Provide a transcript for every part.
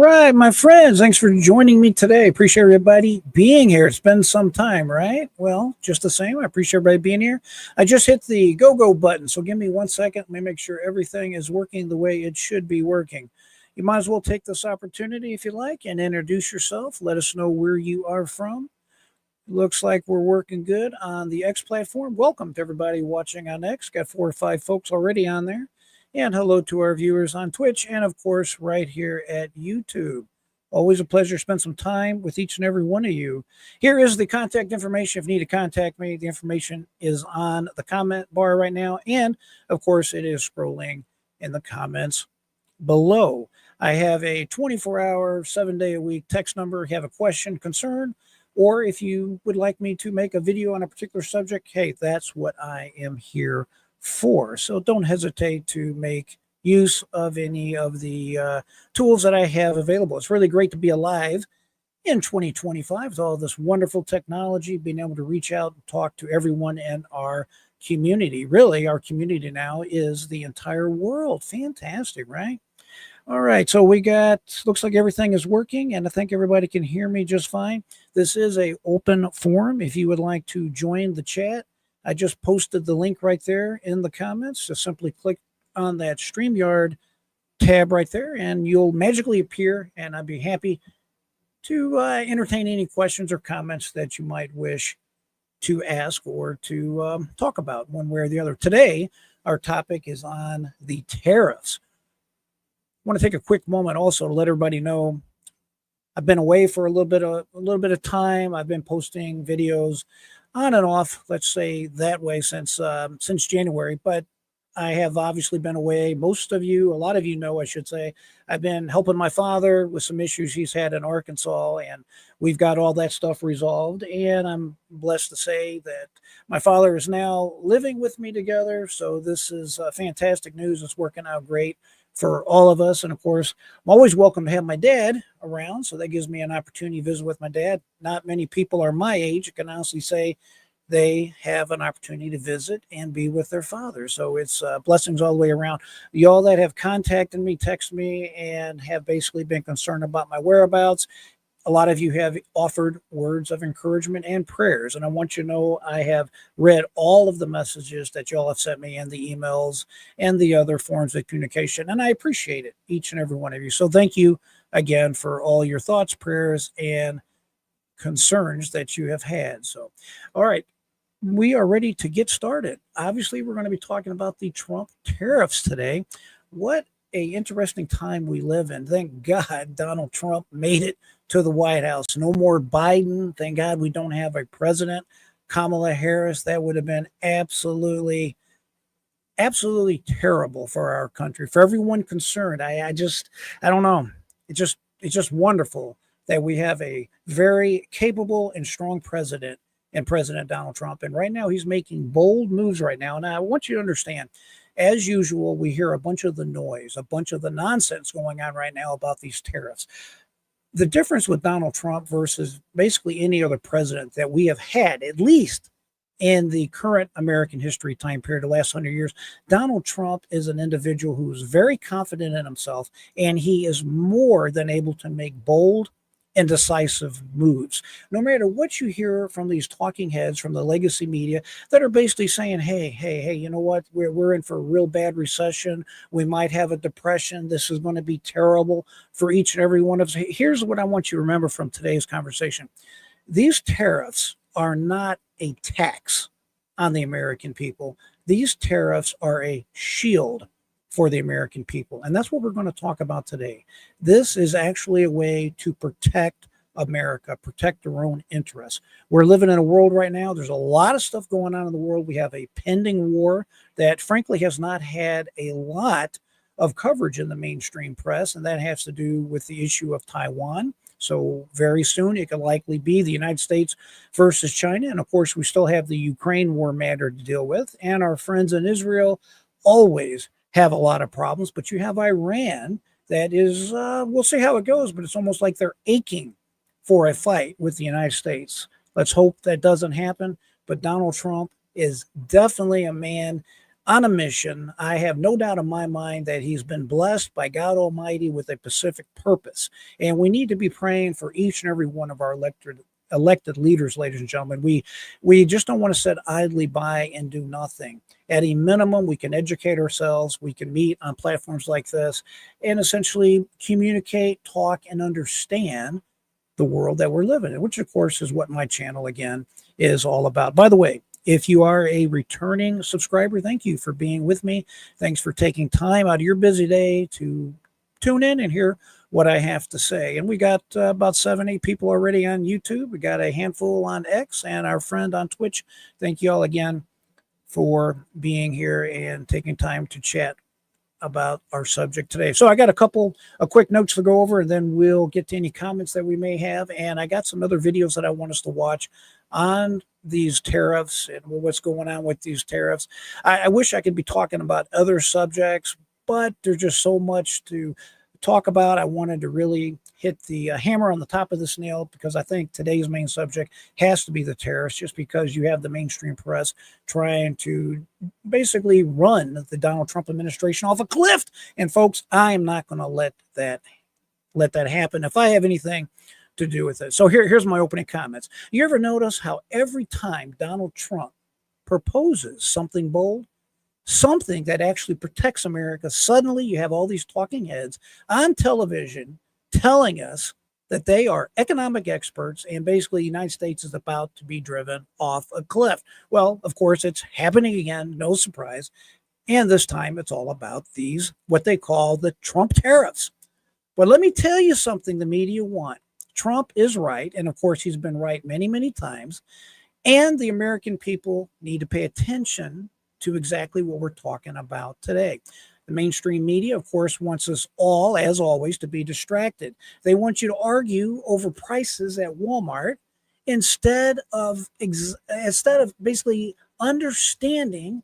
right, my friends, thanks for joining me today. Appreciate everybody being here. It's been some time, right? Well, just the same. I appreciate everybody being here. I just hit the go button, so give me 1 second. Let me make sure everything is working the way it should be working. You might as well take this opportunity if you like and introduce yourself. Let us know where you are from. Looks like we're working good on the X platform. Welcome to everybody watching on X. Got 4 or 5 folks already on there. And hello to our viewers on Twitch and, of course, right here at YouTube. Always a pleasure to spend some time with each and every one of you. Here is the contact information. If you need to contact me, the information is on the comment bar right now. And, of course, it is scrolling in the comments below. I have a 24-hour, 7-day-a-week text number. If you have a question, concern, or if you would like me to make a video on a particular subject, hey, that's what I am here for. So don't hesitate to make use of any of the tools that I have available. It's really great to be alive in 2025 with all this wonderful technology, being able to reach out and talk to everyone in our community. Really, our community now is the entire world. Fantastic, right? All right, so we got, looks like everything is working, and I think everybody can hear me just fine. This is an open forum. If you would like to join the chat, I just posted the link right there in the comments. Just simply click on that StreamYard tab right there, and you'll magically appear, and I'd be happy to entertain any questions or comments that you might wish to ask or to talk about one way or the other. Today, our topic is on the tariffs. I want to take a quick moment also to let everybody know I've been away for a little bit of time. I've been posting videos on and off, let's say that way, since January. But I have obviously been away. Most of you, a lot of you know, I should say, I've been helping my father with some issues he's had in Arkansas, and we've got all that stuff resolved. And I'm blessed to say that my father is now living with me together. So this is fantastic news. It's working out great for all of us. And of course, I'm always welcome to have my dad around. So that gives me an opportunity to visit with my dad. Not many people are my age. I can honestly say they have an opportunity to visit and be with their father. So it's blessings all the way around. Y'all that have contacted me, text me, and have basically been concerned about my whereabouts, a lot of you have offered words of encouragement and prayers. And I want you to know I have read all of the messages that y'all have sent me and the emails and the other forms of communication. And I appreciate it, each and every one of you. So thank you again for all your thoughts, prayers, and concerns that you have had. So, all right, we are ready to get started. Obviously, we're going to be talking about the Trump tariffs today. What a interesting time we live in. Thank God Donald Trump made it to the White House. No more Biden. Thank God we don't have a president, Kamala Harris. That would have been absolutely terrible for our country, for everyone concerned. I don't know. It's just wonderful that we have a very capable and strong president and President Donald Trump. And right now he's making bold moves right now. And I want you to understand, as usual, we hear a bunch of the noise, a bunch of the nonsense going on right now about these tariffs. The difference with Donald Trump versus basically any other president that we have had, at least in the current American history time period, the last 100 years, Donald Trump is an individual who is very confident in himself, and he is more than able to make bold and decisive moves. No matter what you hear from these talking heads from the legacy media that are basically saying, hey, you know what? We're in for a real bad recession. We might have a depression. This is going to be terrible for each and every one of us. Here's what I want you to remember from today's conversation. These tariffs are not a tax on the American people. These tariffs are a shield for the American people. And that's what we're going to talk about today. This is actually a way to protect America, protect their own interests. We're living in a world right now. There's a lot of stuff going on in the world. We have a pending war that frankly has not had a lot of coverage in the mainstream press. And that has to do with the issue of Taiwan. So very soon it could likely be the United States versus China. And of course, we still have the Ukraine war matter to deal with. And our friends in Israel always have a lot of problems, but you have Iran that is, we'll see how it goes, but it's almost like they're aching for a fight with the United States. Let's hope that doesn't happen. But Donald Trump is definitely a man on a mission. I have no doubt in my mind that he's been blessed by God Almighty with a specific purpose. And we need to be praying for each and every one of our elected leaders, ladies and gentlemen. We just don't want to sit idly by and do nothing. At a minimum, we can educate ourselves. We can meet on platforms like this and essentially communicate, talk, and understand the world that we're living in, which of course is what my channel again is all about. By the way, if you are a returning subscriber, thank you for being with me. Thanks for taking time out of your busy day to tune in and hear what I have to say. And we got about 7-8 people already on YouTube. We got a handful on X and our friend on Twitch. Thank you all again for being here and taking time to chat about our subject today. So I got a couple of quick notes to go over, and then we'll get to any comments that we may have. And I got some other videos that I want us to watch on these tariffs and what's going on with these tariffs. I wish I could be talking about other subjects, but there's just so much to talk about. I wanted to really hit the hammer on the top of this nail because I think today's main subject has to be the tariffs, just because you have the mainstream press trying to basically run the Donald Trump administration off a cliff. And folks, I am not going to let that happen if I have anything to do with it. So here's my opening comments. You ever notice how every time Donald Trump proposes something bold, something that actually protects America, suddenly you have all these talking heads on television telling us that they are economic experts and basically the United States is about to be driven off a cliff. Well, of course, it's happening again, no surprise. And this time it's all about these, what they call the Trump tariffs. But let me tell you something the media want. Trump is right. And of course, he's been right many, many times. And the American people need to pay attention to exactly what we're talking about today. The mainstream media, of course, wants us all, as always, to be distracted. They want you to argue over prices at Walmart instead of basically understanding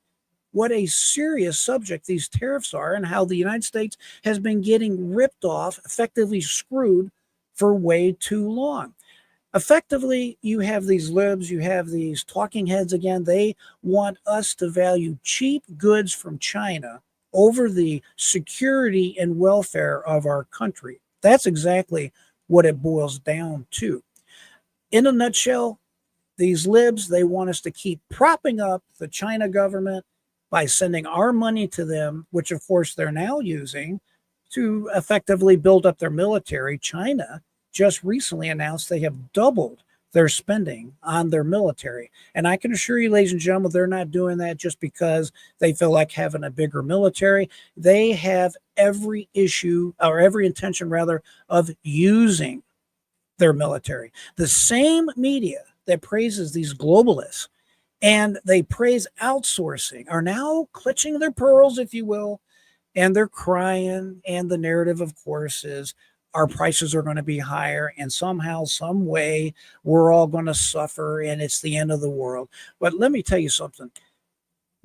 what a serious subject these tariffs are and how the United States has been getting ripped off, effectively screwed for way too long. Effectively, you have these libs, you have these talking heads again. They want us to value cheap goods from China over the security and welfare of our country. That's exactly what it boils down to. In a nutshell, these libs, they want us to keep propping up the China government by sending our money to them, which of course they're now using to effectively build up their military. China just recently announced they have doubled their spending on their military. And I can assure you, ladies and gentlemen, they're not doing that just because they feel like having a bigger military. They have every intention of using their military. The same media that praises these globalists and they praise outsourcing are now clutching their pearls, if you will, and they're crying. And the narrative, of course, is our prices are going to be higher and somehow, some way, we're all going to suffer and it's the end of the world. But let me tell you something.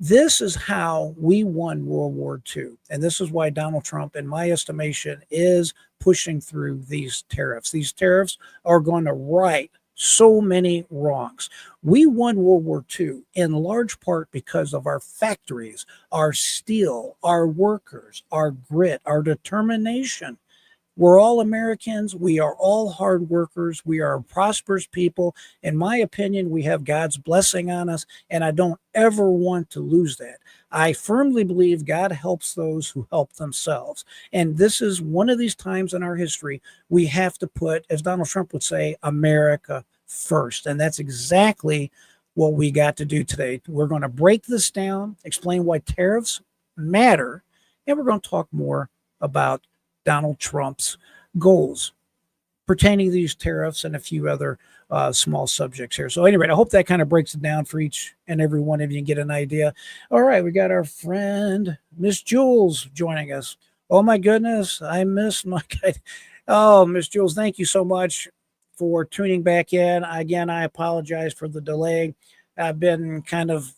This is how we won World War II. And this is why Donald Trump, in my estimation, is pushing through these tariffs. These tariffs are going to right so many wrongs. We won World War II in large part because of our factories, our steel, our workers, our grit, our determination. We're all Americans. We are all hard workers. We are a prosperous people. In my opinion, we have God's blessing on us, and I don't ever want to lose that. I firmly believe God helps those who help themselves. And this is one of these times in our history we have to put, as Donald Trump would say, America first. And that's exactly what we got to do today. We're going to break this down, explain why tariffs matter, and we're going to talk more about Donald Trump's goals pertaining to these tariffs and a few other small subjects here. So anyway, I hope that kind of breaks it down for each and every one of you and get an idea. All right, we got our friend Miss Jules joining us. Oh my goodness, I missed my God. Oh, Miss Jules, thank you so much for tuning back in. Again, I apologize for the delay. I've been kind of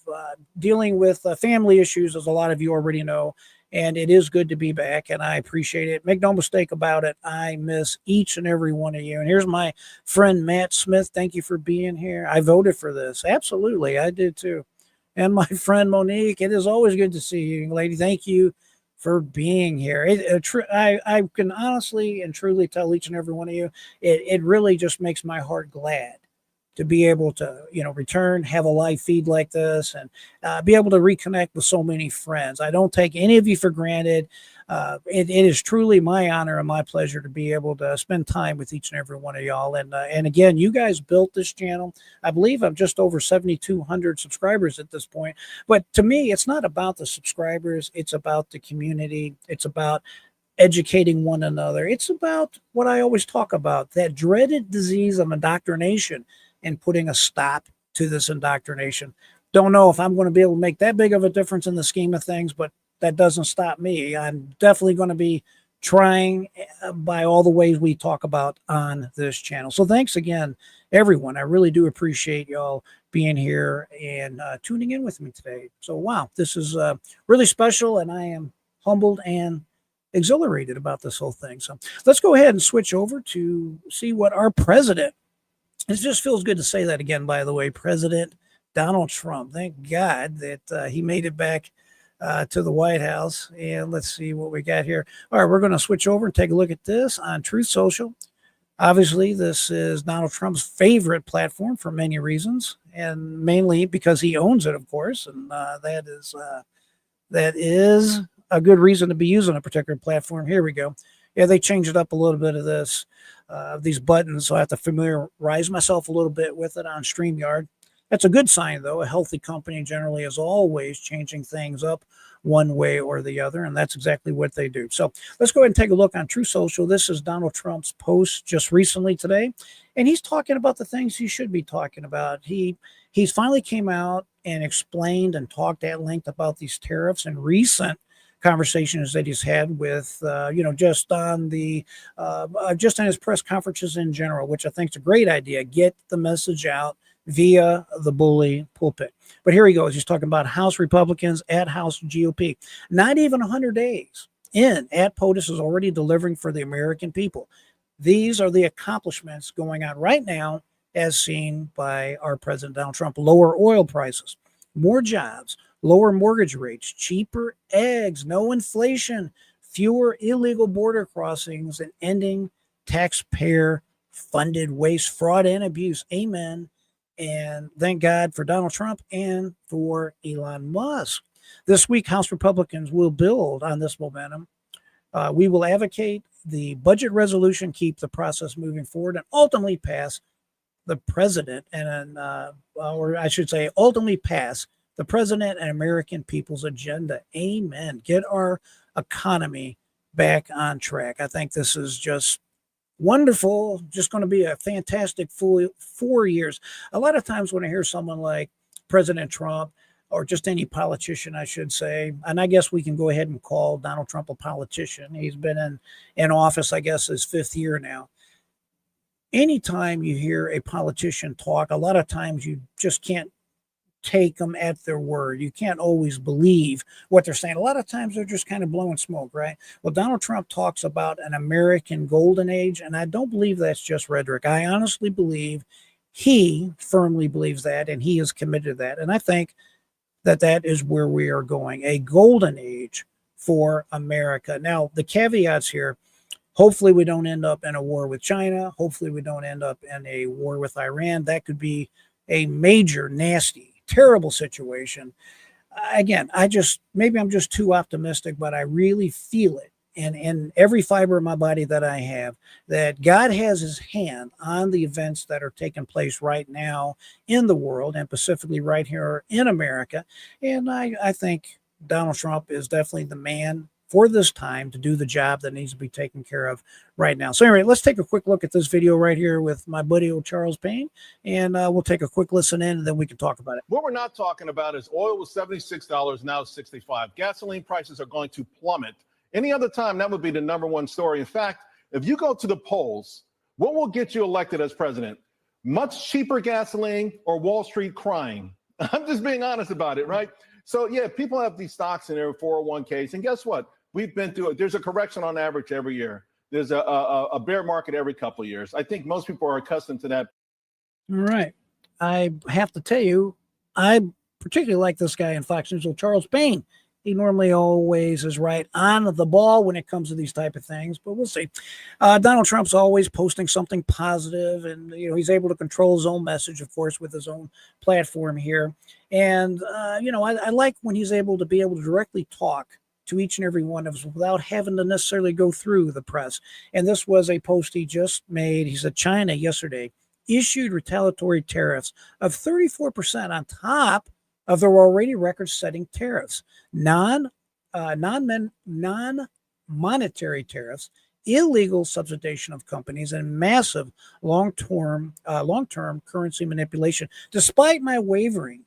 dealing with family issues, as a lot of you already know. And it is good to be back, and I appreciate it. Make no mistake about it, I miss each and every one of you. And here's my friend Matt Smith. Thank you for being here. I voted for this. Absolutely, I did too. and my friend Monique. It is always good to see you, lady. Thank you for being here. I can honestly and truly tell each and every one of you, it really just makes my heart glad to be able to, return, have a live feed like this, and be able to reconnect with so many friends. I don't take any of you for granted. It is truly my honor and my pleasure to be able to spend time with each and every one of y'all. And again, you guys built this channel. I believe I'm just over 7,200 subscribers at this point. But to me, it's not about the subscribers. It's about the community. It's about educating one another. It's about what I always talk about, that dreaded disease of indoctrination, and putting a stop to this indoctrination. Don't know if I'm going to be able to make that big of a difference in the scheme of things, but that doesn't stop me. I'm definitely going to be trying by all the ways we talk about on this channel. So thanks again, everyone. I really do appreciate y'all being here and tuning in with me today. So, wow, this is really special, and I am humbled and exhilarated about this whole thing. So let's go ahead and switch over to see what our president, it just feels good to say that again, by the way, President Donald Trump. Thank God that he made it back to the White House. And let's see what we got here. All right, we're going to switch over and take a look at this on Truth Social. Obviously, this is Donald Trump's favorite platform for many reasons, and mainly because he owns it, of course. And that is a good reason to be using a particular platform. Here we go. Yeah, they changed it up a little bit of this, these buttons, so I have to familiarize myself a little bit with it on StreamYard. That's a good sign, though. A healthy company generally is always changing things up one way or the other, and that's exactly what they do. So let's go ahead and take a look on Truth Social. This is Donald Trump's post just recently today, and he's talking about the things he should be talking about. He's finally came out and explained and talked at length about these tariffs and recent conversations that he's had with, just on his press conferences in general, which I think is a great idea. Get the message out via the bully pulpit. But here he goes. He's talking about House Republicans at House GOP. Not even 100 days in, at POTUS is already delivering for the American people. These are the accomplishments going on right now, as seen by our President Donald Trump. Lower oil prices, more jobs, lower mortgage rates, cheaper eggs, no inflation, fewer illegal border crossings, and ending taxpayer-funded waste, fraud, and abuse. Amen. And thank God for Donald Trump and for Elon Musk. This week, House Republicans will build on this momentum. We will advocate the budget resolution, keep the process moving forward, and ultimately pass the president, or I should say, ultimately pass the president and American people's agenda. Amen. Get our economy back on track. I think this is just wonderful. Just going to be a fantastic full 4 years. A lot of times when I hear someone like President Trump, or just any politician, I should say, and I guess we can go ahead and call Donald Trump a politician. He's been in office, I guess, his 5th year now. Anytime you hear a politician talk, a lot of times you just can't take them at their word. You can't always believe what they're saying. A lot of times they're just kind of blowing smoke, right? Well, Donald Trump talks about an American golden age, and I don't believe that's just rhetoric. I honestly believe he firmly believes that, and he is committed to that. And I think that is where we are going, a golden age for America. Now, the caveats here, hopefully we don't end up in a war with China. Hopefully we don't end up in a war with Iran. That could be a major, nasty, terrible situation. Again, maybe I'm just too optimistic, but I really feel it in every fiber of my body that I have, that God has his hand on the events that are taking place right now in the world, and specifically right here in America. And I think Donald Trump is definitely the man for this time to do the job that needs to be taken care of right now. So anyway, let's take a quick look at this video right here with my buddy old Charles Payne, and we'll take a quick listen in, and then we can talk about it. What we're not talking about is oil was $76, now it's $65. Gasoline prices are going to plummet. Any other time, that would be the #1 story. In fact, if you go to the polls, what will get you elected as president? Much cheaper gasoline or Wall Street crying? I'm just being honest about it, right? So yeah, people have these stocks in their 401ks, and guess what? We've been through it. There's a correction on average every year. There's a bear market every couple of years. I think most people are accustomed to that. All right. I have to tell you, I particularly like this guy in Fox News, Charles Payne. He normally always is right on the ball when it comes to these type of things, but we'll see. Donald Trump's always posting something positive, and he's able to control his own message, of course, with his own platform here. And I like when he's able to directly talk to each and every one of us without having to necessarily go through the press. And this was a post he just made. He said China yesterday issued retaliatory tariffs of 34% on top of their already record-setting tariffs. Non-monetary tariffs, illegal subsidization of companies, and massive long-term currency manipulation. Despite my warning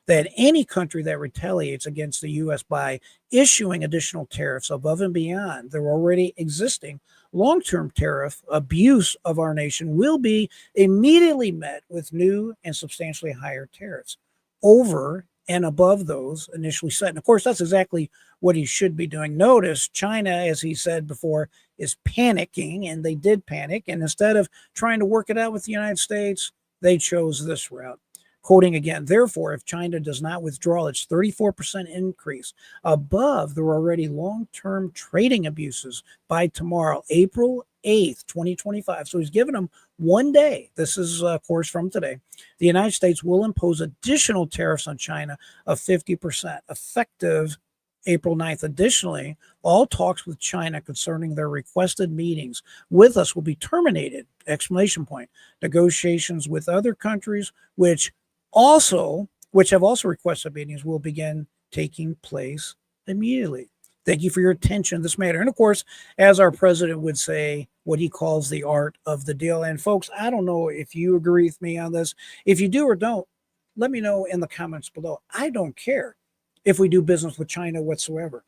that any country that retaliates against the U.S. by issuing additional tariffs above and beyond their already existing long-term tariff abuse of our nation will be immediately met with new and substantially higher tariffs over and above those initially set. And of course, that's exactly what he should be doing. Notice China, as he said before, is panicking, and they did panic. And instead of trying to work it out with the United States, they chose this route. Quoting again, therefore, if China does not withdraw its 34% increase above their already long-term trading abuses by tomorrow, April 8th, 2025. So he's given them 1 day. This is, of course, from today. The United States will impose additional tariffs on China of 50%, effective April 9th. Additionally, all talks with China concerning their requested meetings with us will be terminated, exclamation point. Negotiations with other countries, which have also requested meetings, will begin taking place immediately. Thank you for your attention to this matter. And of course, as our president would say, what he calls the art of the deal. And folks, I don't know if you agree with me on this. If you do or don't, let me know in the comments below. I don't care if we do business with China whatsoever.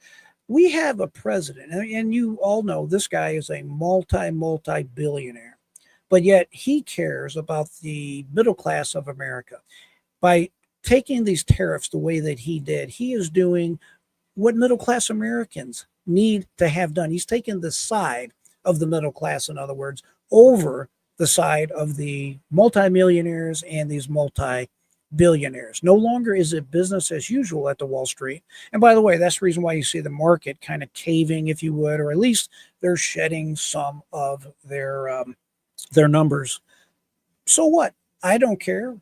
We have a president, and you all know this guy is a multi-billionaire, but yet he cares about the middle class of America. By taking these tariffs the way that he did, he is doing what middle class Americans need to have done. He's taken the side of the middle class, in other words, over the side of the multimillionaires and these multi-billionaires. No longer is it business as usual at the Wall Street. And by the way, that's the reason why you see the market kind of caving, if you would, or at least they're shedding some of their numbers. So what? I don't care.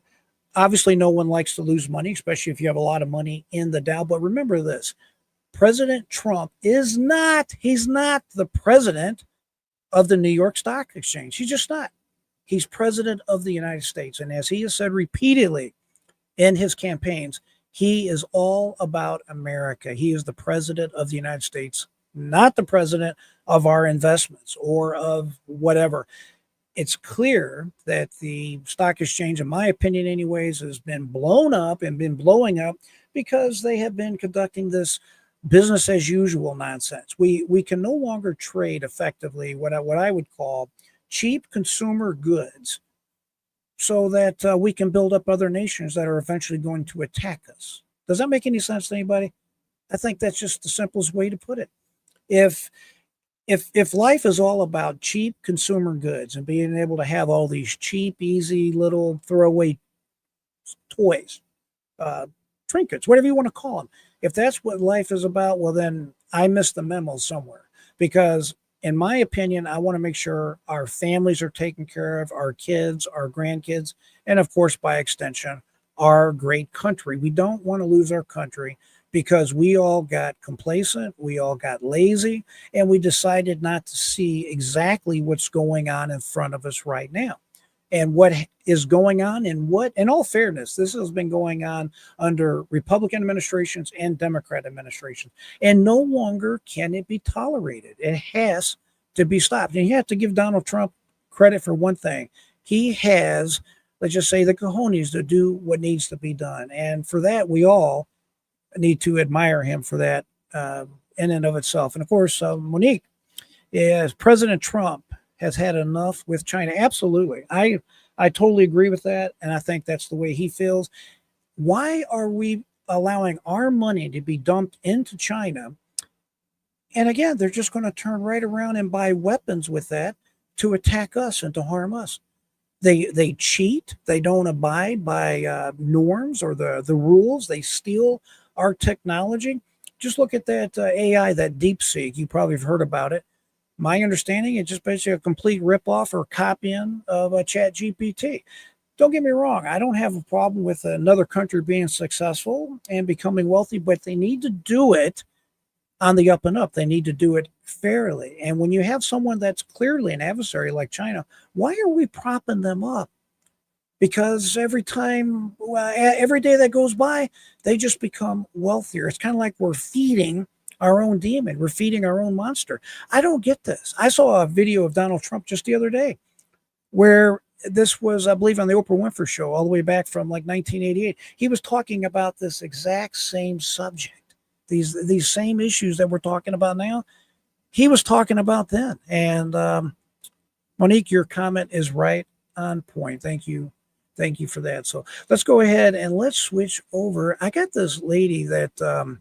Obviously, no one likes to lose money, especially if you have a lot of money in the Dow. But remember this, President Trump he's not the president of the New York Stock Exchange. He's just not. He's president of the United States. And as he has said repeatedly in his campaigns, he is all about America. He is the president of the United States, not the president of our investments or of whatever. It's clear that the stock exchange, in my opinion anyways, has been blown up and been blowing up because they have been conducting this business as usual nonsense. We can no longer trade effectively what I would call cheap consumer goods so that we can build up other nations that are eventually going to attack us. Does that make any sense to anybody? I think that's just the simplest way to put it. If life is all about cheap consumer goods and being able to have all these cheap, easy little throwaway toys, trinkets, whatever you want to call them, if that's what life is about, well, then I missed the memo somewhere. Because in my opinion, I want to make sure our families are taken care of, our kids, our grandkids, and of course, by extension, our great country. We don't want to lose our country because we all got complacent, we all got lazy, and we decided not to see exactly what's going on in front of us right now. And what is going on, and what, in all fairness, this has been going on under Republican administrations and Democrat administrations, and no longer can it be tolerated. It has to be stopped. And you have to give Donald Trump credit for one thing. He has, let's just say, the cojones to do what needs to be done. And for that, we all need to admire him for that in and of itself. And of course, Monique, is President Trump has had enough with China. Absolutely. I totally agree with that. And I think that's the way he feels. Why are we allowing our money to be dumped into China? And again, they're just going to turn right around and buy weapons with that to attack us and to harm us. They cheat. They don't abide by norms or the rules. They steal our technology. Just look at that AI, that DeepSeek. You probably have heard about it. My understanding, it's just basically a complete ripoff or copying of a Chat GPT. Don't get me wrong. I don't have a problem with another country being successful and becoming wealthy, but they need to do it on the up and up. They need to do it fairly. And when you have someone that's clearly an adversary like China, why are we propping them up? Because every time, every day that goes by, they just become wealthier. It's kind of like we're feeding our own demon. We're feeding our own monster. I don't get this. I saw a video of Donald Trump just the other day where this was, I believe, on the Oprah Winfrey show all the way back from like 1988. He was talking about this exact same subject. These same issues that we're talking about now, he was talking about then. And Monique, your comment is right on point. Thank you for that. So let's go ahead and let's switch over. I got this lady that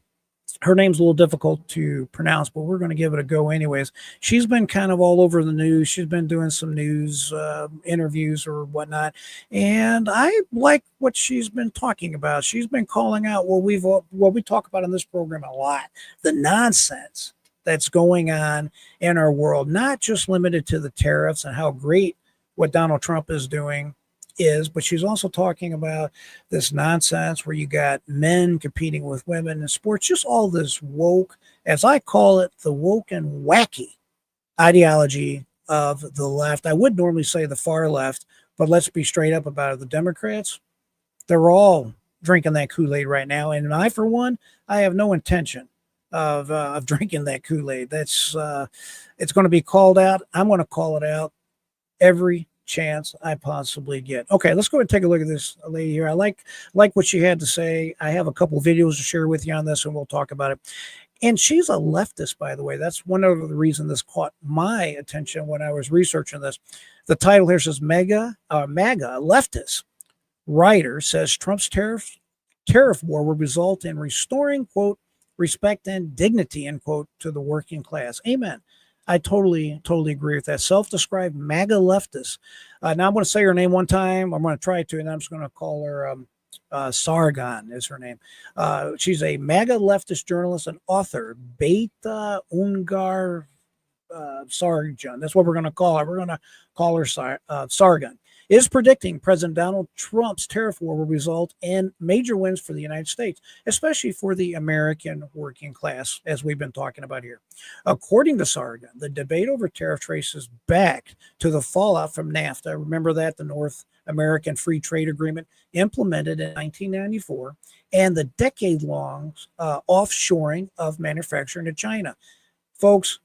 her name's a little difficult to pronounce, but we're going to give it a go anyways. She's been kind of all over the news. She's been doing some news interviews or whatnot, and I like what she's been talking about. She's been calling out what we talk about in this program a lot, the nonsense that's going on in our world, not just limited to the tariffs and how great what Donald Trump is doing is, but she's also talking about this nonsense where you got men competing with women in sports, just all this woke, as I call it, the woke and wacky ideology of the left. I would normally say the far left, but let's be straight up about it. The Democrats, they're all drinking that Kool-Aid right now. And I, for one, I have no intention of drinking that Kool-Aid. That's it's going to be called out. I'm going to call it out every chance I possibly get. Okay, let's go ahead and take a look at this lady here. I like what she had to say. I have a couple of videos to share with you on this, and we'll talk about it. And she's a leftist, by the way. That's one of the reasons this caught my attention when I was researching this. The title here says MAGA leftist writer says Trump's tariff war will result in restoring, quote, respect and dignity, end quote, to the working class. Amen. I totally agree with that. Self-described MAGA leftist. Now I'm going to say her name one time. I'm going to try to, and I'm just going to call her Sargon is her name. She's a MAGA leftist journalist and author. Beta Ungar Sargon. That's what we're going to call her. We're going to call her Sargon. Is predicting President Donald Trump's tariff war will result in major wins for the United States, especially for the American working class, as we've been talking about here. According to Sargon, the debate over tariff traces back to the fallout from NAFTA. Remember that, the North American Free Trade Agreement implemented in 1994, and the decade-long offshoring of manufacturing to China. Folks,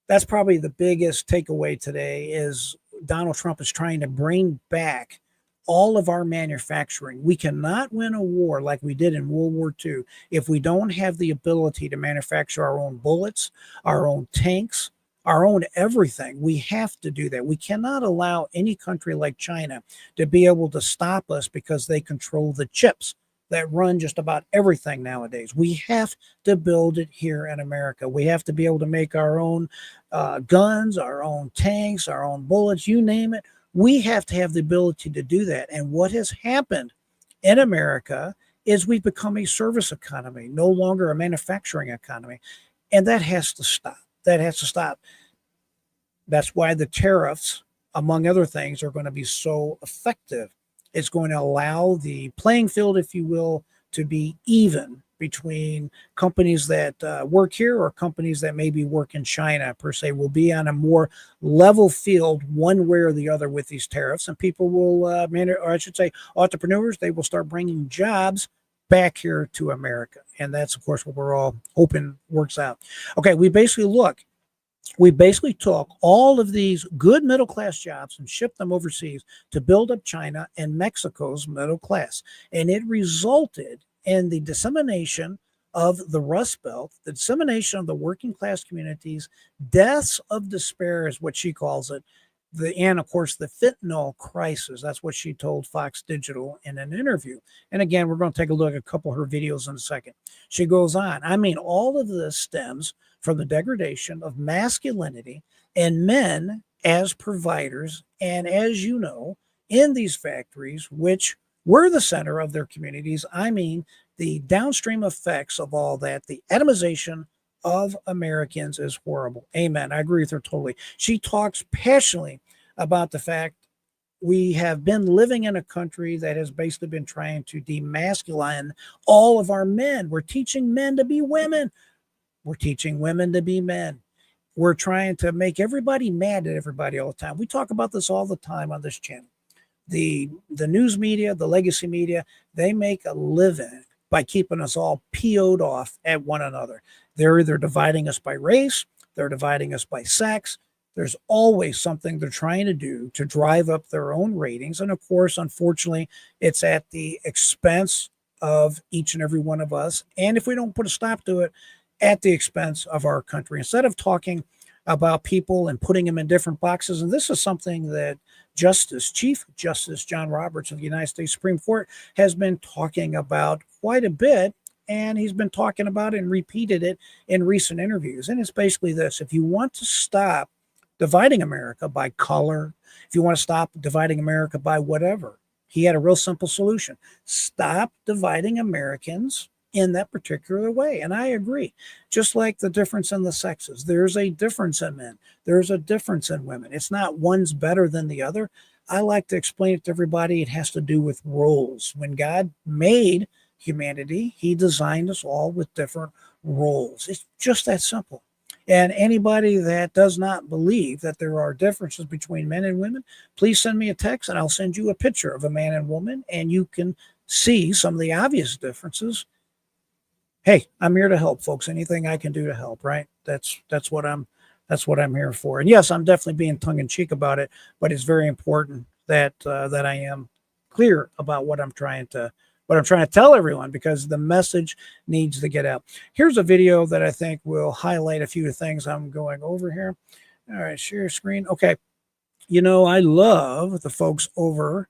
that's probably the biggest takeaway today is Donald Trump is trying to bring back all of our manufacturing. We cannot win a war like we did in World War II if we don't have the ability to manufacture our own bullets, our own tanks, our own everything. We have to do that. We cannot allow any country like China to be able to stop us because they control the chips that run just about everything nowadays. We have to build it here in America. We have to be able to make our own guns, our own tanks, our own bullets, you name it. We have to have the ability to do that. And what has happened in America is we've become a service economy, no longer a manufacturing economy. And that has to stop. That has to stop. That's why the tariffs, among other things, are going to be so effective. It's going to allow the playing field, if you will, to be even between companies that work here or companies that maybe work in China, per se. Will be on a more level field one way or the other with these tariffs. And people will, or I should say entrepreneurs, they will start bringing jobs back here to America. And that's, of course, what we're all hoping works out. Okay, we basically took all of these good middle-class jobs and shipped them overseas to build up China and Mexico's middle class. And it resulted in the dissemination of the Rust Belt, the dissemination of the working class communities, deaths of despair is what she calls it, and of course the fentanyl crisis. That's what she told Fox Digital in an interview. And again, we're going to take a look at a couple of her videos in a second. She goes on, I mean, all of this stems from the degradation of masculinity and men as providers. And as you know, in these factories, which were the center of their communities. I mean, the downstream effects of all that, the atomization of Americans is horrible. Amen. I agree with her totally. She talks passionately about the fact we have been living in a country that has basically been trying to demasculine all of our men. We're teaching men to be women. We're teaching women to be men. We're trying to make everybody mad at everybody all the time. We talk about this all the time on this channel. The news media, the legacy media, they make a living by keeping us all PO'd off at one another. They're either dividing us by race, they're dividing us by sex. There's always something they're trying to do to drive up their own ratings. And of course, unfortunately, it's at the expense of each and every one of us. And if we don't put a stop to it, at the expense of our country. Instead of talking about people and putting them in different boxes, and this is something that Chief Justice John Roberts of the United States Supreme Court has been talking about quite a bit, and he's been talking about it and repeated it in recent interviews. And it's basically this: if you want to stop dividing America by color, if you want to stop dividing America by whatever, he had a real simple solution. Stop dividing Americans in that particular way. And I agree. Just like the difference in the sexes, there's a difference in men, there's a difference in women. It's not one's better than the other. I like to explain it to everybody. It has to do with roles. When God made humanity, he designed us all with different roles. It's just that simple. And anybody that does not believe that there are differences between men and women, please send me a text and I'll send you a picture of a man and woman, and you can see some of the obvious differences. Hey, I'm here to help, folks. Anything I can do to help, right? That's what I'm here for. And yes, I'm definitely being tongue in cheek about it, but it's very important that that I am clear about what I'm trying to tell everyone, because the message needs to get out. Here's a video that I think will highlight a few things I'm going over here. All right, share screen. Okay. You know, I love the folks over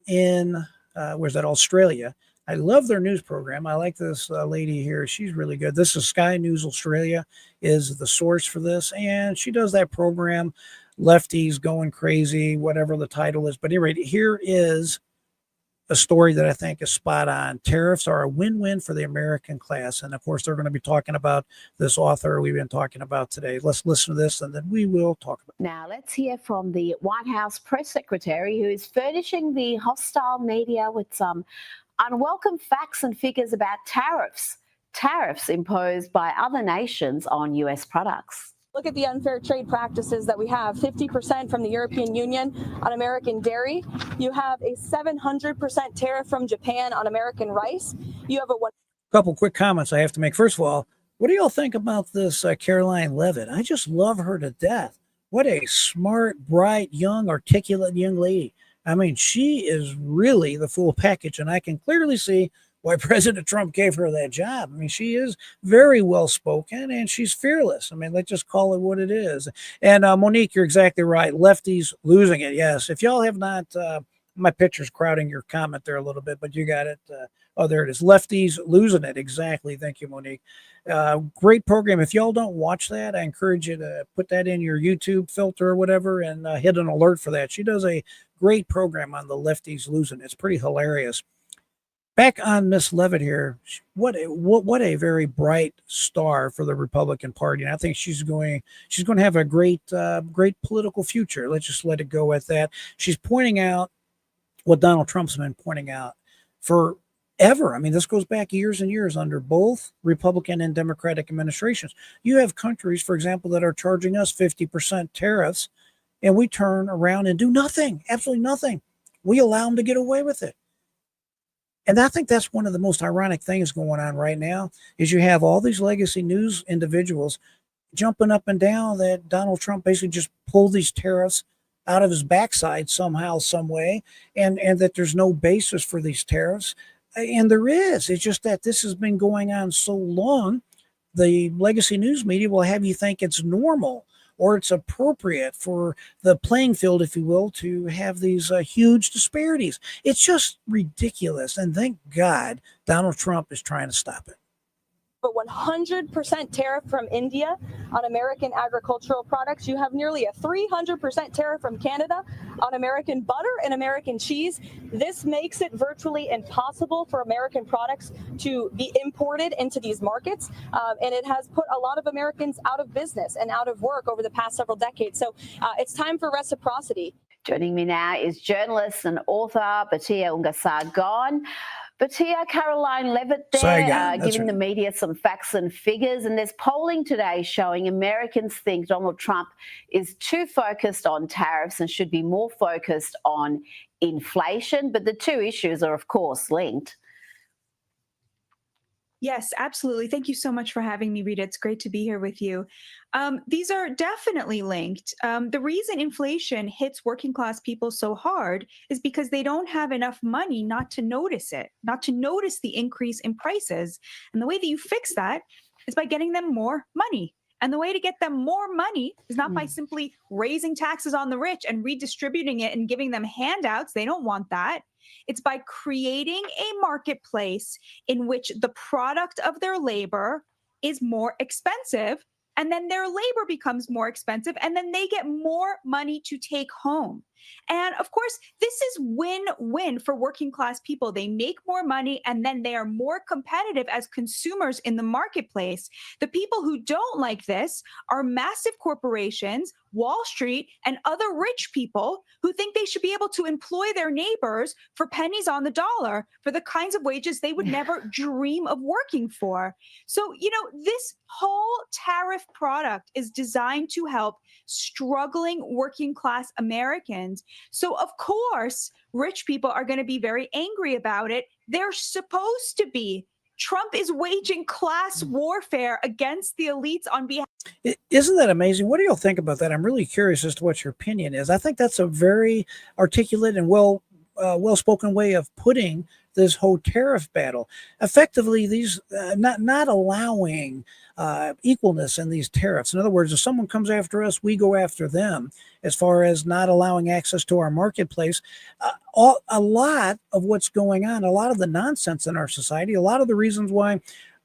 in where's that, Australia. I love their news program. I like this lady here. She's really good. This is Sky News Australia is the source for this. And she does that program, Lefties Going Crazy, whatever the title is. But anyway, here is a story that I think is spot on. Tariffs are a win-win for the American class. And of course, they're going to be talking about this author we've been talking about today. Let's listen to this and then we will talk about it. Now, let's hear from the White House press secretary, who is furnishing the hostile media with some unwelcome facts and figures about tariffs imposed by other nations on U.S. products. Look at the unfair trade practices that we have. 50% from the European Union on American dairy. You have a 700% tariff from Japan on American rice. You have a couple quick comments I have to make. First of all, what do y'all think about this Caroline Leavitt? I just love her to death. What a smart, bright, young, articulate young lady. I mean, she is really the full package, and I can clearly see why President Trump gave her that job. I mean, she is very well spoken and she's fearless. I mean, let's just call it what it is. And Monique, you're exactly right. Lefties losing it. Yes. If y'all have not, my picture's crowding your comment there a little bit, but you got it. Oh, there it is. Lefties losing it. Exactly. Thank you, Monique. Great program. If y'all don't watch that, I encourage you to put that in your YouTube filter or whatever and hit an alert for that. She does a great program on the lefties losing. It's pretty hilarious. Back on Miss Leavitt here, what a very bright star for the Republican Party, and I think she's going to have a great political future. Let's just let it go at that. She's pointing out what Donald Trump's been pointing out forever. I mean, this goes back years and years under both Republican and Democratic administrations. You have countries, for example, that are charging us 50% tariffs, and we turn around and do nothing, absolutely nothing. We allow them to get away with it. And I think that's one of the most ironic things going on right now is you have all these legacy news individuals jumping up and down that Donald Trump basically just pulled these tariffs out of his backside somehow, some way, and that there's no basis for these tariffs. And there is. It's just that this has been going on so long, the legacy news media will have you think it's normal or it's appropriate for the playing field, if you will, to have these huge disparities. It's just ridiculous. And thank God Donald Trump is trying to stop it. a 100% tariff from India on American agricultural products. You have nearly a 300% tariff from Canada on American butter and American cheese. This makes it virtually impossible for American products to be imported into these markets, and it has put a lot of Americans out of business and out of work over the past several decades. So it's time for reciprocity. Joining me now is journalist and author Batia Unga-Sargon. Batia, Caroline Levitt there, giving the media some facts and figures. And there's polling today showing Americans think Donald Trump is too focused on tariffs and should be more focused on inflation. But the two issues are, of course, linked. Yes, absolutely. Thank you so much for having me, Rita. It's great to be here with you. These are definitely linked. The reason inflation hits working class people so hard is because they don't have enough money not to notice it, not to notice the increase in prices. And the way that you fix that is by getting them more money. And the way to get them more money is not by simply raising taxes on the rich and redistributing it and giving them handouts. They don't want that. It's by creating a marketplace in which the product of their labor is more expensive, and then their labor becomes more expensive, and then they get more money to take home. And of course, this is win-win for working class people. They make more money, and then they are more competitive as consumers in the marketplace. The people who don't like this are massive corporations, Wall Street, and other rich people who think they should be able to employ their neighbors for pennies on the dollar for the kinds of wages they would never dream of working for. So, this whole tariff product is designed to help struggling working class Americans. So, of course, rich people are going to be very angry about it. They're supposed to be. Trump is waging class warfare against the elites on behalf. Isn't that amazing? What do y'all think about that? I'm really curious as to what your opinion is. I think that's a very articulate and well-spoken way of putting this whole tariff battle. Effectively, these not allowing equalness in these tariffs. In other words, if someone comes after us, we go after them. As far as not allowing access to our marketplace, a lot of what's going on, a lot of the nonsense in our society, a lot of the reasons why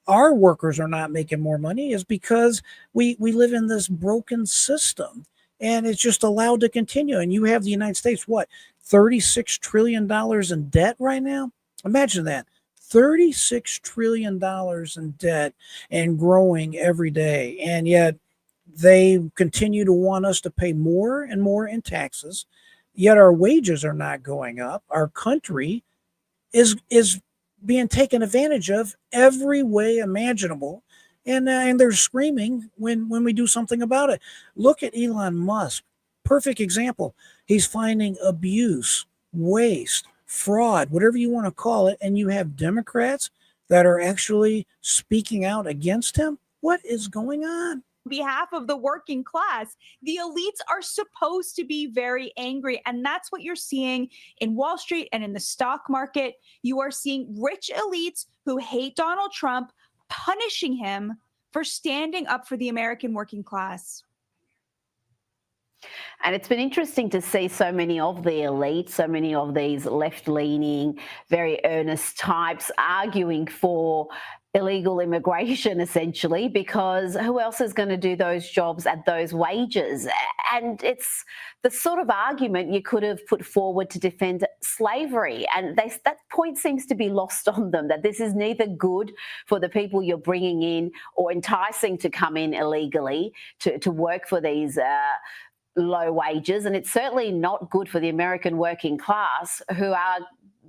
our workers are not making more money is because we live in this broken system, and it's just allowed to continue. And you have the United States, what, $36 trillion in debt right now? Imagine that. $36 trillion in debt and growing every day. And yet they continue to want us to pay more and more in taxes. Yet our wages are not going up. Our country is being taken advantage of every way imaginable. And they're screaming when we do something about it. Look at Elon Musk. Perfect example. He's finding abuse, waste, fraud, whatever you want to call it, and you have Democrats that are actually speaking out against him. What is going on? Behalf of the working class, the elites are supposed to be very angry, and that's what you're seeing in Wall Street and in the stock market. You are seeing rich elites who hate Donald Trump punishing him for standing up for the American working class. And it's been interesting to see so many of the elites, so many of these left-leaning, very earnest types arguing for illegal immigration, essentially, because who else is going to do those jobs at those wages? And it's the sort of argument you could have put forward to defend slavery. And that point seems to be lost on them, that this is neither good for the people you're bringing in or enticing to come in illegally to work for these low wages, and it's certainly not good for the American working class, who are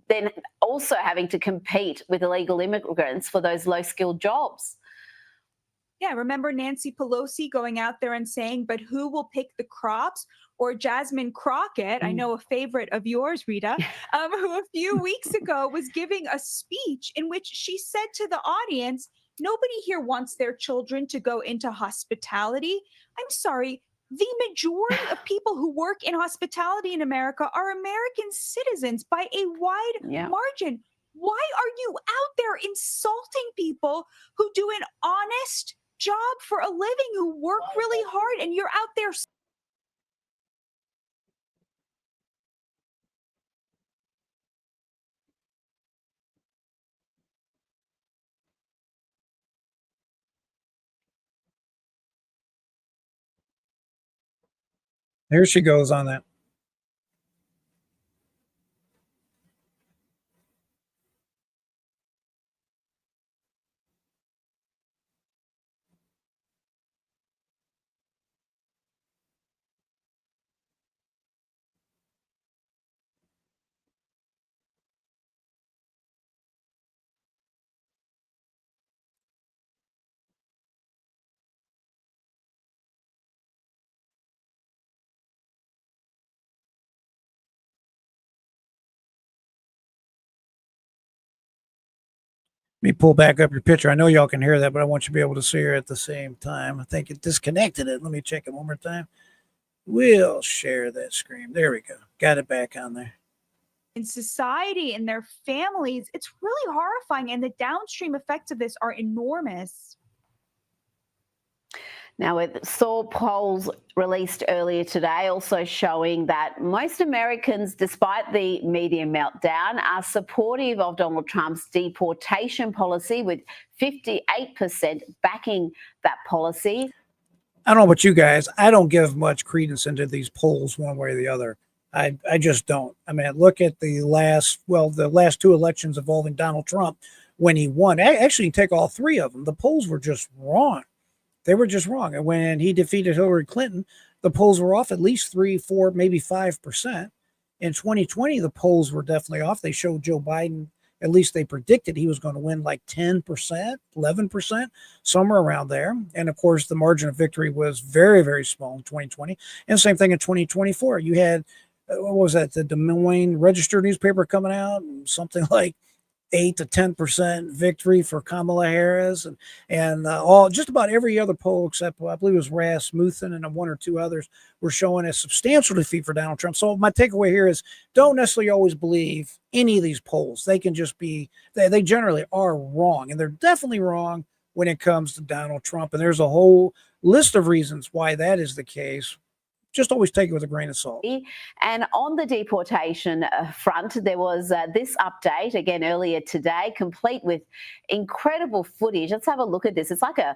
then also having to compete with illegal immigrants for those low-skilled jobs. Yeah, remember Nancy Pelosi going out there and saying, but who will pick the crops? Or Jasmine Crockett, I know a favorite of yours, Rita, who a few weeks ago was giving a speech in which she said to the audience, nobody here wants their children to go into hospitality. I'm sorry. The majority of people who work in hospitality in America are American citizens by a wide margin. Why are you out there insulting people who do an honest job for a living, who work really hard, and you're out there Here she goes on that. Let me pull back up your picture. I know y'all can hear that, but I want you to be able to see her at the same time. I think it disconnected it. Let me check it one more time. We'll share that screen. There we go. Got it back on there. In society and their families, it's really horrifying, and the downstream effects of this are enormous. Now, we saw polls released earlier today also showing that most Americans, despite the media meltdown, are supportive of Donald Trump's deportation policy, with 58% backing that policy. I don't know about you guys. I don't give much credence into these polls one way or the other. I just don't. I mean, look at the last two elections involving Donald Trump when he won. Actually, you take all three of them. The polls were just wrong. They were just wrong. And when he defeated Hillary Clinton, the polls were off at least 3, 4, maybe 5%. In 2020, the polls were definitely off. They showed Joe Biden, at least they predicted he was going to win like 10%, 11%, somewhere around there. And of course, the margin of victory was very, very small in 2020. And same thing in 2024. You had, what was that, the Des Moines Register newspaper coming out, something like 8 to 10% victory for Kamala Harris, and all just about every other poll except I believe it was Rasmussen and one or two others were showing a substantial defeat for Donald Trump. So my takeaway here is don't necessarily always believe any of these polls. They can just be they generally are wrong, and they're definitely wrong when it comes to Donald Trump. And there's a whole list of reasons why that is the case. Just always take it with a grain of salt. And on the deportation front, there was this update again earlier today, complete with incredible footage. Let's have a look at this. It's like a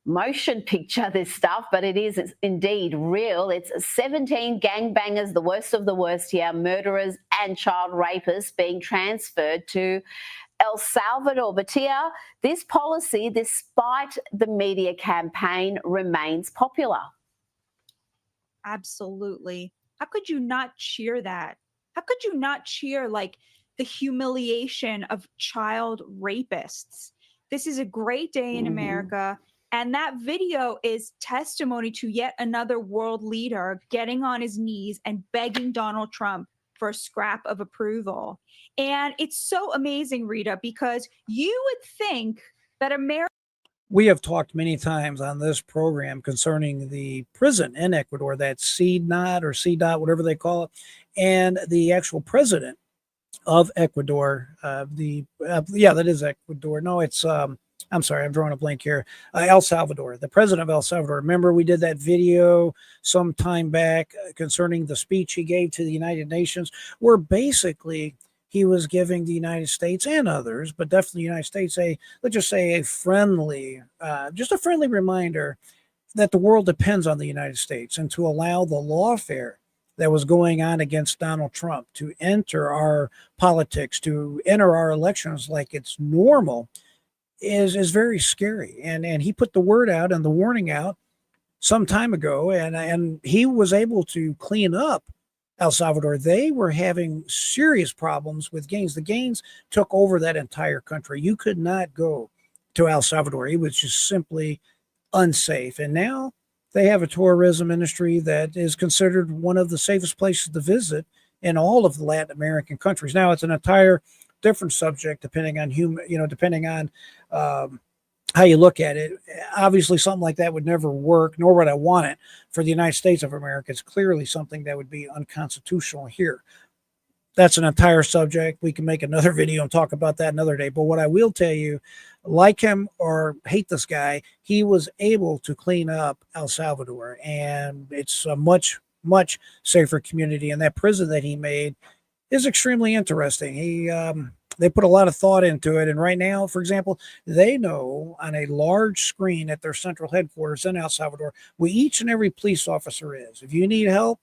motion picture, this stuff, but it's indeed real. It's 17 gangbangers, the worst of the worst here, murderers and child rapists being transferred to El Salvador. But Tia, this policy, despite the media campaign, remains popular. Absolutely. How could you not cheer that? How could you not cheer like the humiliation of child rapists? This is a great day in America. And that video is testimony to yet another world leader getting on his knees and begging Donald Trump for a scrap of approval. And it's so amazing, Rita, because you would think that America. We have talked many times on this program concerning the prison in Ecuador, that CNOT or CDOT, whatever they call it, and the actual president of Ecuador. That is Ecuador. No, it's I'm sorry, I'm drawing a blank here. El Salvador, the president of El Salvador. Remember, we did that video some time back concerning the speech he gave to the United Nations, where basically he was giving the United States and others, but definitely the United States, let's just say a friendly reminder that the world depends on the United States, and to allow the lawfare that was going on against Donald Trump to enter our politics, to enter our elections like it's normal is very scary. And he put the word out and the warning out some time ago, and he was able to clean up El Salvador. They were having serious problems with gangs. The gangs took over that entire country. You could not go to El Salvador. It was just simply unsafe. And now they have a tourism industry that is considered one of the safest places to visit in all of the Latin American countries. Now it's an entire different subject depending on how you look at it. Obviously, something like that would never work, nor would I want it for the United States of America. It's clearly something that would be unconstitutional here. That's an entire subject. We can make another video and talk about that another day. But what I will tell you, like him or hate this guy, he was able to clean up El Salvador, and it's a much, much safer community. And that prison that he made is extremely interesting. They put a lot of thought into it. And right now, for example, they know on a large screen at their central headquarters in El Salvador where each and every police officer is. If you need help,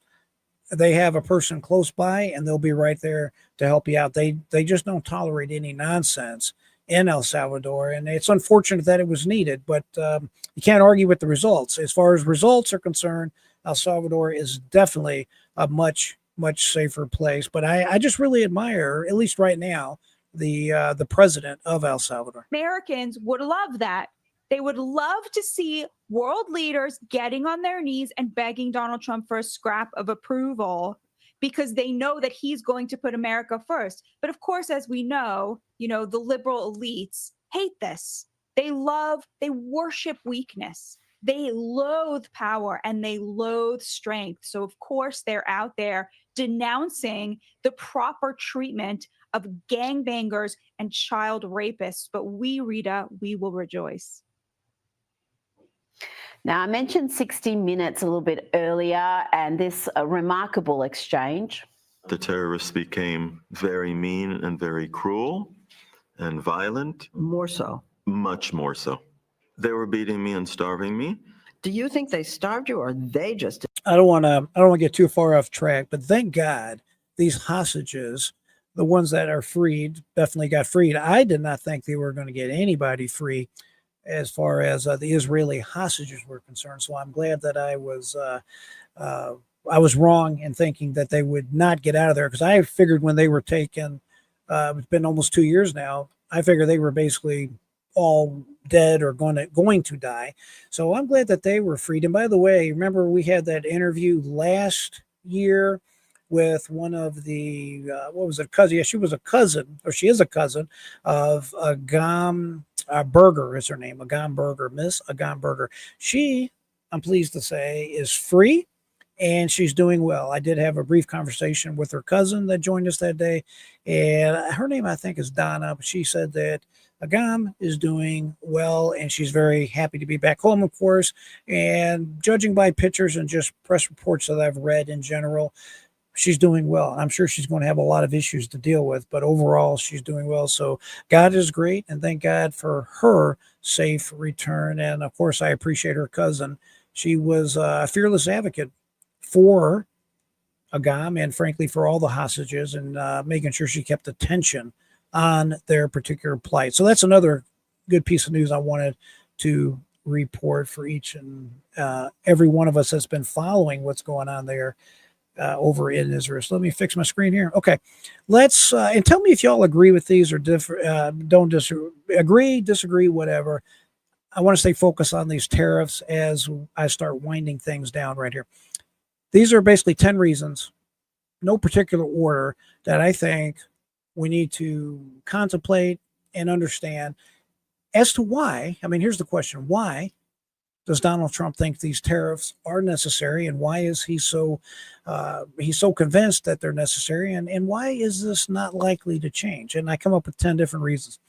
they have a person close by and they'll be right there to help you out. They just don't tolerate any nonsense in El Salvador, and it's unfortunate that it was needed, but you can't argue with the results. As far as results are concerned, El Salvador is definitely a much safer place. But I just really admire, at least right now, the president of El Salvador. Americans would love that. They would love to see world leaders getting on their knees and begging Donald Trump for a scrap of approval, because they know that he's going to put America first. But of course, as we know, the liberal elites hate this. They worship weakness. They loathe power and they loathe strength. So of course, they're out there denouncing the proper treatment of gangbangers and child rapists. But we, Rita, we will rejoice. Now, I mentioned 60 Minutes a little bit earlier and this remarkable exchange. The terrorists became very mean and very cruel and violent. More so. Much more so. They were beating me and starving me. Do you think they starved you, or they just? I don't want to get too far off track, but thank God these hostages, the ones that are freed, definitely got freed. I did not think they were going to get anybody free as far as the Israeli hostages were concerned. So I'm glad that I was wrong in thinking that they would not get out of there, because I figured when they were taken, it's been almost 2 years now, I figured they were basically all dead or going to die. So I'm glad that they were freed. And by the way, remember we had that interview last year with one of the what was it, cousin? Yeah, she was a cousin, or she is a cousin of Agam Berger is her name, Agam Berger, Miss Agam Berger. She, I'm pleased to say, is free and she's doing well. I did have a brief conversation with her cousin that joined us that day, and her name I think is Donna. But she said that Agam is doing well, and she's very happy to be back home, of course. And judging by pictures and just press reports that I've read in general, she's doing well. I'm sure she's going to have a lot of issues to deal with, but overall, she's doing well. So God is great, and thank God for her safe return. And of course, I appreciate her cousin. She was a fearless advocate for Agam and, frankly, for all the hostages, and making sure she kept attention on their particular plight. So that's another good piece of news I wanted to report for each and every one of us that's been following what's going on there over in Israel. So let me fix my screen here. Okay, let's and tell me if y'all agree with these or don't disagree, whatever. I want to stay focused on these tariffs as I start winding things down right here. These are basically 10 reasons, no particular order, that I think we need to contemplate and understand as to why. I mean, here's the question: why does Donald Trump think these tariffs are necessary, and why is he so he's so convinced that they're necessary, and why is this not likely to change? And I come up with 10 different reasons.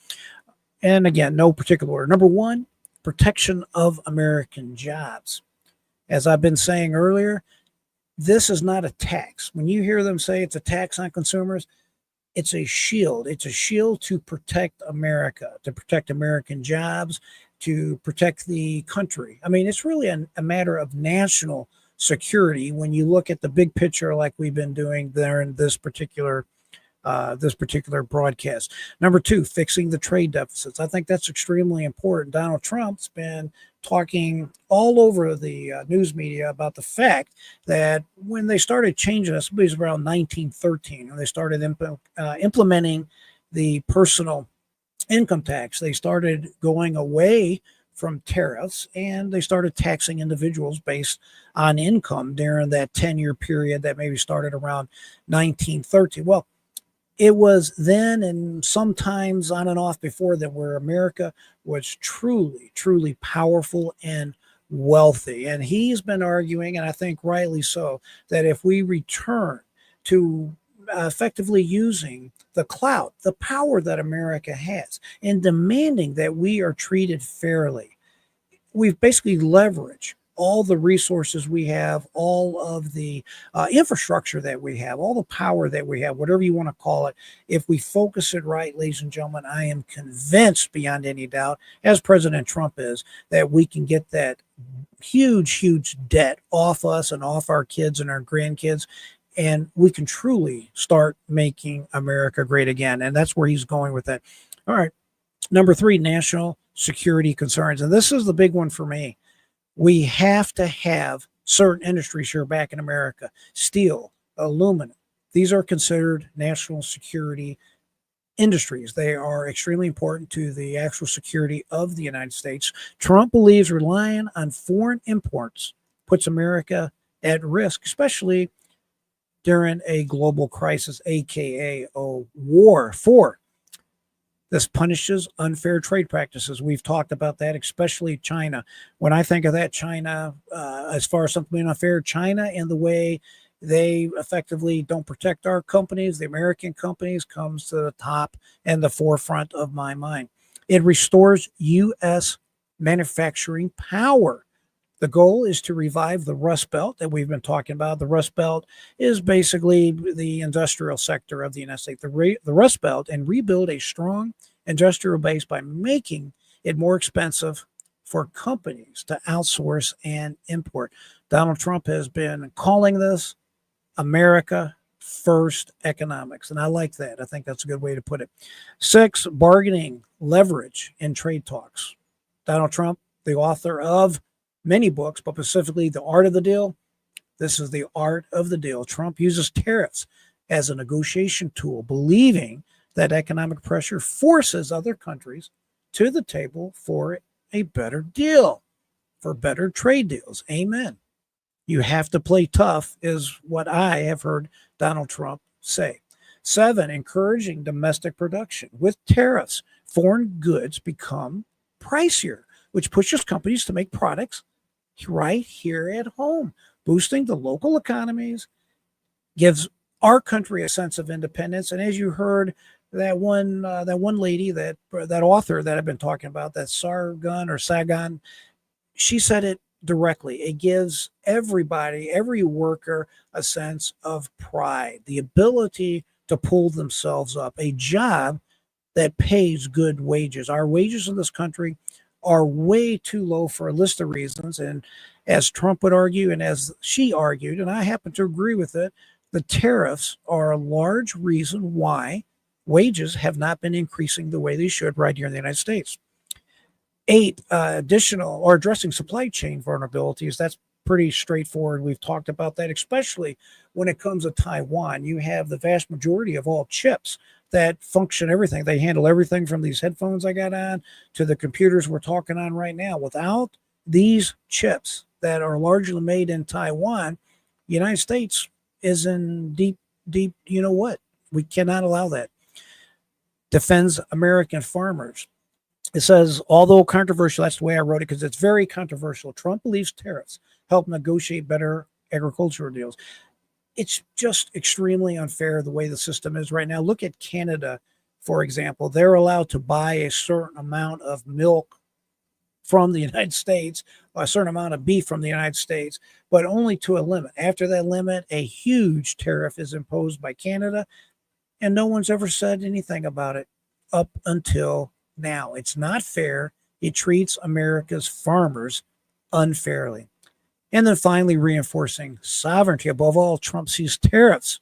And again, no particular order. Number one, protection of American jobs. As I've been saying earlier, this is not a tax. When you hear them say it's a tax on consumers, it's a shield. It's a shield to protect America, to protect American jobs, to protect the country. I mean, it's really a matter of national security when you look at the big picture, like we've been doing there in this particular broadcast. Number two, fixing the trade deficits. I think that's extremely important. Donald Trump's been talking all over the news media about the fact that when they started changing us, it was around 1913, and they started implementing the personal income tax. They started going away from tariffs, and they started taxing individuals based on income during that 10-year period that maybe started around 1913. Well, it was then, and sometimes on and off before that, where America was truly, truly powerful and wealthy. And he's been arguing, and I think rightly so, that if we return to effectively using the clout, the power that America has, and demanding that we are treated fairly, we've basically leveraged all the resources we have, all of the infrastructure that we have, all the power that we have, whatever you want to call it. If we focus it right, ladies and gentlemen, I am convinced beyond any doubt, as President Trump is, that we can get that huge, huge debt off us and off our kids and our grandkids. and we can truly start making America great again. And that's where he's going with that. All right. Number 3, national security concerns. And this is the big one for me. We have to have certain industries here back in America. Steel, aluminum. These are considered national security industries. They are extremely important to the actual security of the United States. Trump believes relying on foreign imports puts America at risk, especially during a global crisis, aka a war. 4, this punishes unfair trade practices. We've talked about that, especially China. When I think of that, China, as far as something being unfair, China and the way they effectively don't protect our companies, the American companies, comes to the top and the forefront of my mind. It restores U.S. manufacturing power. The goal is to revive the Rust Belt that we've been talking about. The Rust Belt is basically the industrial sector of the United States, the Rust Belt, and rebuild a strong industrial base by making it more expensive for companies to outsource and import. Donald Trump has been calling this America First economics, and I like that. I think that's a good way to put it. 6, bargaining leverage in trade talks. Donald Trump, the author of many books, but specifically The Art of the Deal. This is the art of the deal. Trump uses tariffs as a negotiation tool, believing that economic pressure forces other countries to the table for a better deal, for better trade deals. Amen. You have to play tough is what I have heard Donald Trump say. 7, encouraging domestic production. With tariffs, foreign goods become pricier, which pushes companies to make products right here at home, boosting the local economies, gives our country a sense of independence. And as you heard, that one lady, that author that I've been talking about, that Sagan, she said it directly. It gives everybody, every worker, a sense of pride, the ability to pull themselves up, a job that pays good wages. Our wages in this country are way too low for a list of reasons. And as Trump would argue, and as she argued, and I happen to agree with it, the tariffs are a large reason why wages have not been increasing the way they should right here in the United States. 8, additional or addressing supply chain vulnerabilities. That's pretty straightforward. We've talked about that, especially when it comes to Taiwan. You have the vast majority of all chips that function everything. They handle everything from these headphones I got on to the computers we're talking on right now. Without these chips that are largely made in Taiwan, the United States is in deep, you know what? We cannot allow that. Defends American farmers. It says, although controversial, that's the way I wrote it because it's very controversial. Trump believes tariffs help negotiate better agricultural deals. It's just extremely unfair the way the system is right now. Look at Canada, for example. They're allowed to buy a certain amount of milk from the United States, a certain amount of beef from the United States, but only to a limit. After that limit, a huge tariff is imposed by Canada, and no one's ever said anything about it up until now. It's not fair. It treats America's farmers unfairly. And then finally, reinforcing sovereignty. Above all, Trump sees tariffs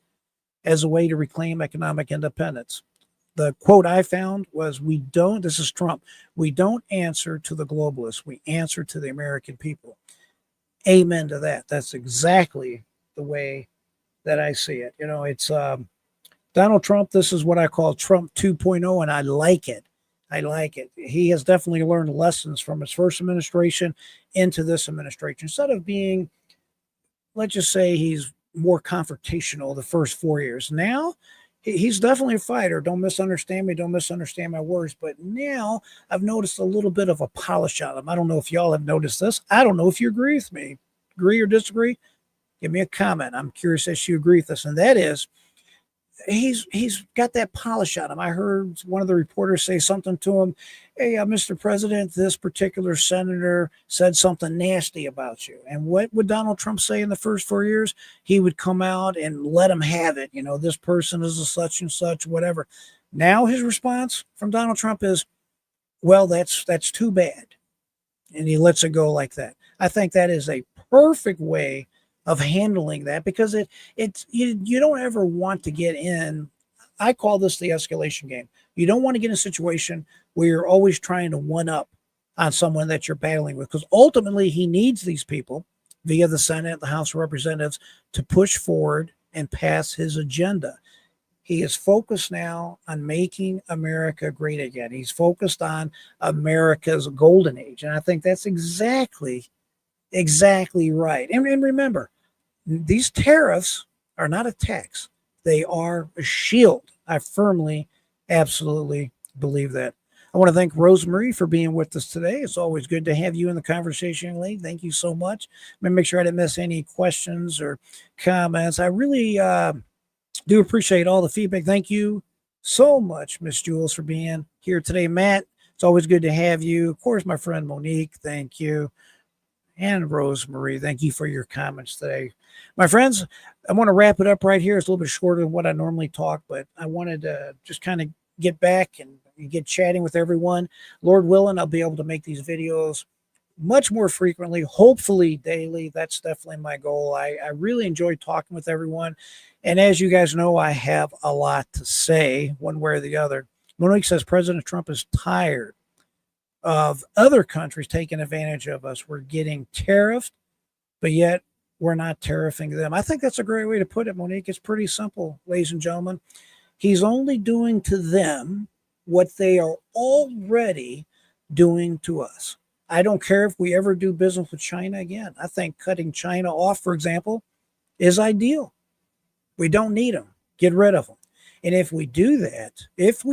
as a way to reclaim economic independence. The quote I found was, this is Trump, we don't answer to the globalists, we answer to the American people. Amen to that. That's exactly the way that I see it. You know, it's Donald Trump. This is what I call Trump 2.0, and I like it. I like it. He has definitely learned lessons from his first administration into this administration. Instead of being, let's just say he's more confrontational the first 4 years. Now, he's definitely a fighter. Don't misunderstand me. Don't misunderstand my words. But now I've noticed a little bit of a polish on him. I don't know if y'all have noticed this. I don't know if you agree with me. Agree or disagree? Give me a comment. I'm curious if you agree with this. And that is, he's got that polish on him. I heard one of the reporters say something to him. Hey, Mr. President, this particular senator said something nasty about you. And what would Donald Trump say in the first 4 years? He would come out and let him have it. You know, this person is a such and such, whatever. Now his response from Donald Trump is, well, that's too bad. And he lets it go like that. I think that is a perfect way of handling that, because you don't ever want to get in. I call this the escalation game. You don't want to get in a situation where you're always trying to one up on someone that you're battling with, because ultimately he needs these people via the Senate, the House of Representatives, to push forward and pass his agenda. He is focused now on making America great again. He's focused on America's golden age. And I think that's exactly right. And remember, these tariffs are not a tax. They are a shield. I firmly, absolutely believe that. I want to thank Rosemary for being with us today. It's always good to have you in the conversation, young lady. Thank you so much. I'm going to make sure I didn't miss any questions or comments. I really do appreciate all the feedback. Thank you so much, Miss Jules, for being here today. Matt, it's always good to have you. Of course, my friend Monique, thank you. And Rosemary, thank you for your comments today. My friends, I want to wrap it up right here. It's a little bit shorter than what I normally talk, but I wanted to just kind of get back and get chatting with everyone. Lord willing, I'll be able to make these videos much more frequently, hopefully daily. That's definitely my goal. I really enjoy talking with everyone. And as you guys know, I have a lot to say one way or the other. Monique says President Trump is tired of other countries taking advantage of us. We're getting tariffed, but yet we're not tariffing them. I think that's a great way to put it, Monique. It's pretty simple, ladies and gentlemen. He's only doing to them what they are already doing to us. I don't care if we ever do business with China again. I think cutting China off, for example, is ideal. We don't need them. Get rid of them. And if we do that, if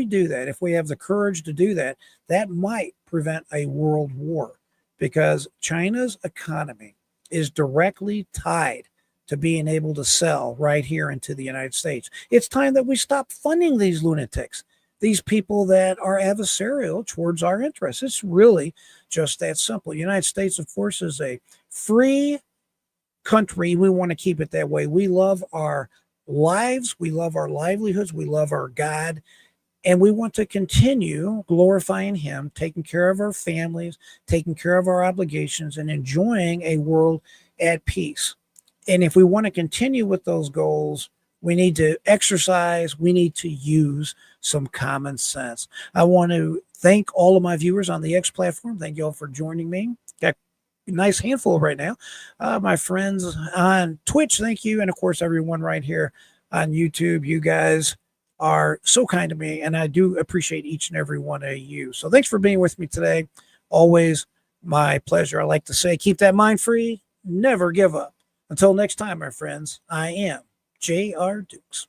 we have the courage to do that, that might prevent a world war, because China's economy is directly tied to being able to sell right here into the United States. It's time that we stop funding these lunatics, these people that are adversarial towards our interests. It's really just that simple. The United States, of course, is a free country. We want to keep it that way. We love our lives. We love our livelihoods. We love our God. And we want to continue glorifying him, taking care of our families, taking care of our obligations, and enjoying a world at peace. And if we want to continue with those goals, we need to exercise, we need to use some common sense. I want to thank all of my viewers on the X platform. Thank you all for joining me. Got a nice handful right now. My friends on Twitch, thank you. And of course, everyone right here on YouTube. You guys are so kind to me, and I do appreciate each and every one of you. So thanks for being with me today. Always my pleasure. I like to say, keep that mind free, never give up. Until next time, my friends, I am J.R. Dukes.